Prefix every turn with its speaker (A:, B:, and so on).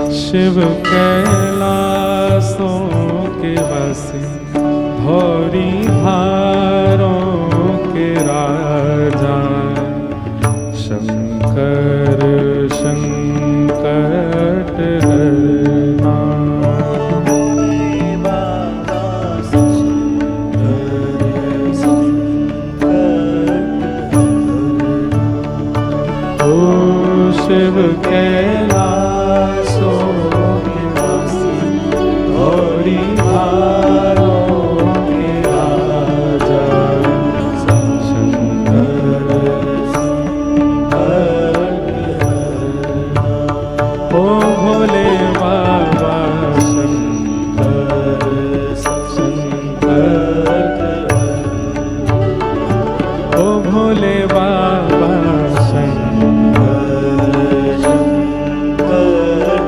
A: शिव कैलासों के वासी भौरी भारों के राजा शंकर संकट हरना। ओ शिव कैलासों के वासी भौरी भारों के राजा शंकर संकट हरना। ओ भोले बाबा